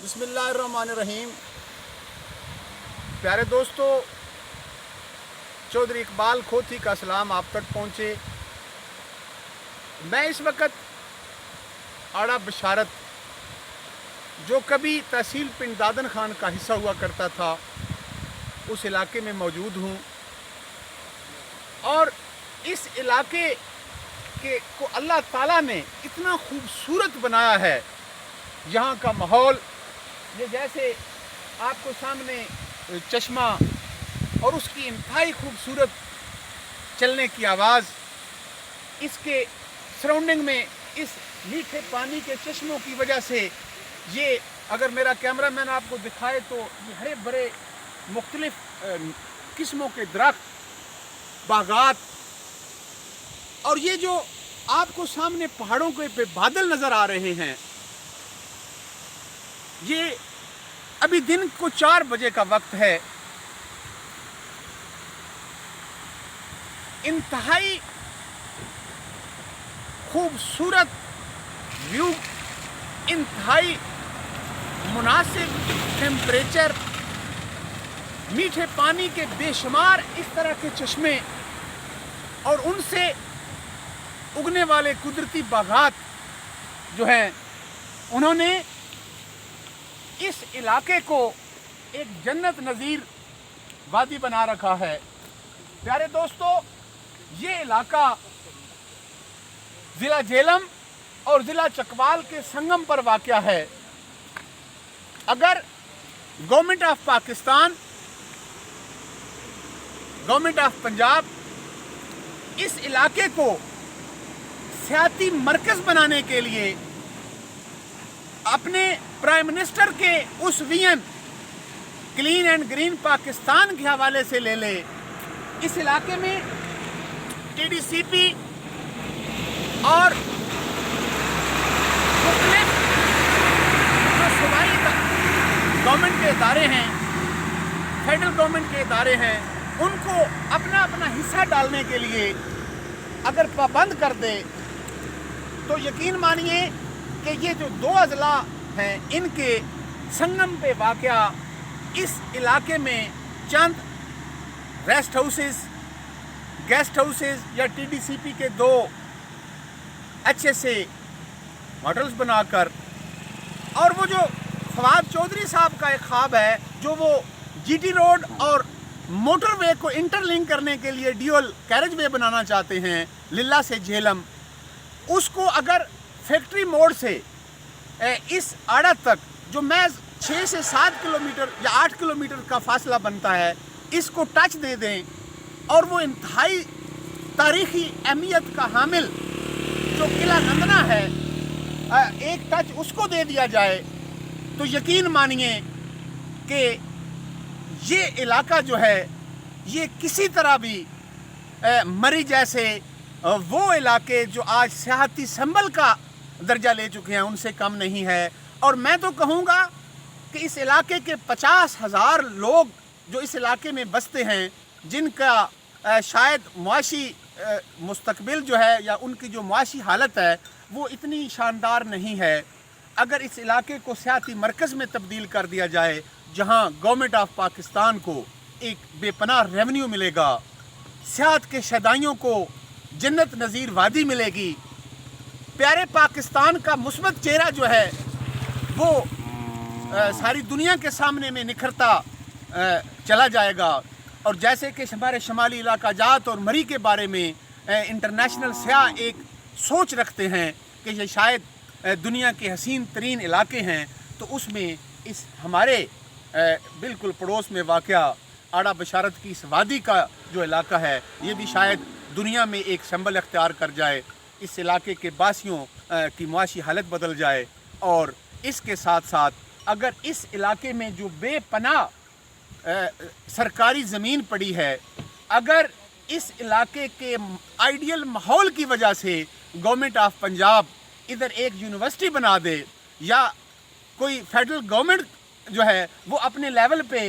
बिस्मिल्लाहिर्रहमानिर्रहीम। प्यारे दोस्तों, चौधरी इकबाल खोती का सलाम आप तक पहुँचे। मैं इस वक्त आड़ा बशारत, जो कभी तहसील पिंड दादन खान का हिस्सा हुआ करता था, उस इलाके में मौजूद हूँ। और इस इलाके को अल्लाह ताला ने इतना खूबसूरत बनाया है। यहाँ का माहौल, ये जैसे आपको सामने चश्मा और उसकी इंतहाई खूबसूरत चलने की आवाज़, इसके सराउंडिंग में इस मीठे पानी के चश्मों की वजह से, ये अगर मेरा कैमरामैन आपको दिखाए तो ये हरे भरे मुख्तलिफ किस्मों के दरख्त, बागात, और ये जो आपको सामने पहाड़ों के पे बादल नज़र आ रहे हैं, ये अभी दिन को 4 बजे का वक्त है। इंतहाई खूबसूरत व्यू, इंतहाई मुनासिब टेम्परेचर, मीठे पानी के बेशुमार इस तरह के चश्मे और उनसे उगने वाले कुदरती बागात जो हैं, उन्होंने इस इलाके को एक जन्नत नज़ीर वादी बना रखा है। प्यारे दोस्तों, ये इलाका ज़िला झेलम और ज़िला चकवाल के संगम पर वाक़या है। अगर government of Pakistan, government of Punjab इस इलाके को सियाती मरकज़ बनाने के लिए अपने प्राइम मिनिस्टर के उस vision clean and green Pakistan के हवाले से ले ले, इस इलाके में टीडीसीपी और मुख्तलिफ जो सूबाई गवर्नमेंट के इदारे हैं, फेडरल गवर्नमेंट के इदारे हैं, उनको अपना अपना हिस्सा डालने के लिए अगर पाबंद कर दे, तो यकीन मानिए कि ये जो 2 अजला हैं, इनके संगम पे वाक़या इस इलाके में चंद रेस्ट हाउसेस, गेस्ट हाउसेस या टीडीसीपी के 2 अच्छे से होटल्स बनाकर, और वो जो फवाद चौधरी साहब का एक ख्वाब है, जो वो जीटी रोड और मोटरवे को इंटरलिंक करने के लिए ड्यूअल कैरेज वे बनाना चाहते हैं लिल्ला से झेलम, उसको अगर फैक्ट्री मोड़ से इस आड़ा तक जो महज 6 से 7 किलोमीटर या 8 किलोमीटर का फासला बनता है, इसको टच दे दें, और वो इंतहाई तारीख़ी अहमियत का हामिल जो किला नंदना है, एक टच उसको दे दिया जाए, तो यकीन मानिए कि ये इलाका जो है, ये किसी तरह भी मरी जैसे वो इलाके जो आज सियाहती संबल का दर्जा ले चुके हैं, उनसे कम नहीं है। और मैं तो कहूँगा कि इस इलाके के 50,000 लोग जो इस इलाके में बसते हैं, जिनका शायद मुआशी मुस्तकबिल जो है या उनकी जो मुआशी हालत है वो इतनी शानदार नहीं है। अगर इस इलाके को सियाती मरकज़ में तब्दील कर दिया जाए, जहाँ गवर्नमेंट ऑफ पाकिस्तान को एक बेपनाह रेवेन्यू मिलेगा, सियाहत के शदाइयों को जन्नत नज़ीर वादी मिलेगी, प्यारे पाकिस्तान का मुस्बत चेहरा जो है वो सारी दुनिया के सामने में निखरता चला जाएगा। और जैसे कि हमारे शमाली इलाका जात और मरी के बारे में इंटरनेशनल सयाह एक सोच रखते हैं कि ये शायद दुनिया के हसीन तरीन इलाके हैं, तो उसमें इस हमारे बिल्कुल पड़ोस में वाक़या आड़ा बशारत की इस वादी का जो इलाका है, ये भी शायद दुनिया में एक संबल अख्तियार कर जाए, इस इलाके के बासियों की मुआशी हालत बदल जाए। और इसके साथ साथ अगर इस इलाके में जो बेपनाह सरकारी ज़मीन पड़ी है, अगर इस इलाके के आइडियल माहौल की वजह से गवर्नमेंट ऑफ पंजाब इधर एक यूनिवर्सिटी बना दे, या कोई फेडरल गवर्नमेंट जो है वो अपने लेवल पे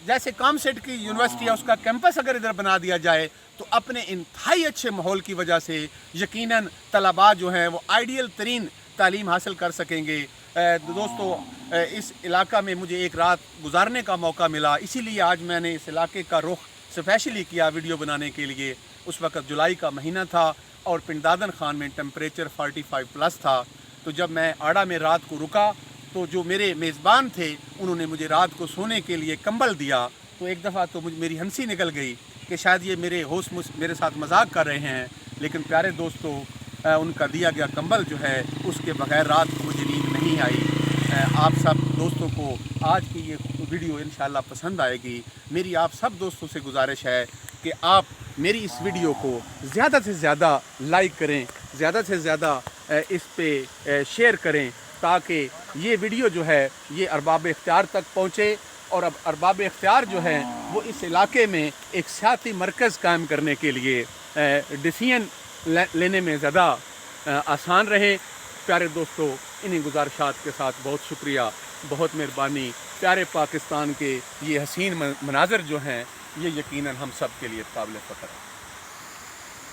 जैसे कामसेट की यूनिवर्सिटी है, उसका कैंपस अगर इधर बना दिया जाए, तो अपने इंतहाई अच्छे माहौल की वजह से यकीनन तलबा जो हैं वो आइडियल तरीन तालीम हासिल कर सकेंगे। दोस्तों इस इलाका में मुझे एक रात गुजारने का मौका मिला, इसीलिए आज मैंने इस इलाके का रुख स्पेशली किया वीडियो बनाने के लिए। उस वक्त जुलाई का महीना था और पिंडादन खान में टेम्परेचर 45+ था। तो जब मैं आड़ा में रात को रुका तो जो मेरे मेज़बान थे उन्होंने मुझे रात को सोने के लिए कंबल दिया। तो एक दफ़ा तो मेरी हंसी निकल गई कि शायद ये मेरे होस्ट मेरे साथ मजाक कर रहे हैं, लेकिन प्यारे दोस्तों उनका दिया गया कंबल जो है उसके बगैर रात को मुझे नींद नहीं आई। आप सब दोस्तों को आज की ये वीडियो इंशाल्लाह पसंद आएगी। मेरी आप सब दोस्तों से गुजारिश है कि आप मेरी इस वीडियो को ज़्यादा से ज़्यादा लाइक करें, ज़्यादा से ज़्यादा इस पे शेयर करें, ताकि ये वीडियो जो है ये अरबाब इख्तियार तक पहुँचे और अब अरबाब इख्तियार जो है वो इस इलाके में एक सियासी मरकज़ कायम करने के लिए डिसीजन लेने में ज़्यादा आसान रहे। प्यारे दोस्तों, इन्हीं गुजारिशात के साथ बहुत शुक्रिया, बहुत मेहरबानी। प्यारे पाकिस्तान के ये हसीन मनाज़र जो हैं ये यकीनन हम सब के लिए काबिल फ़ख्र है।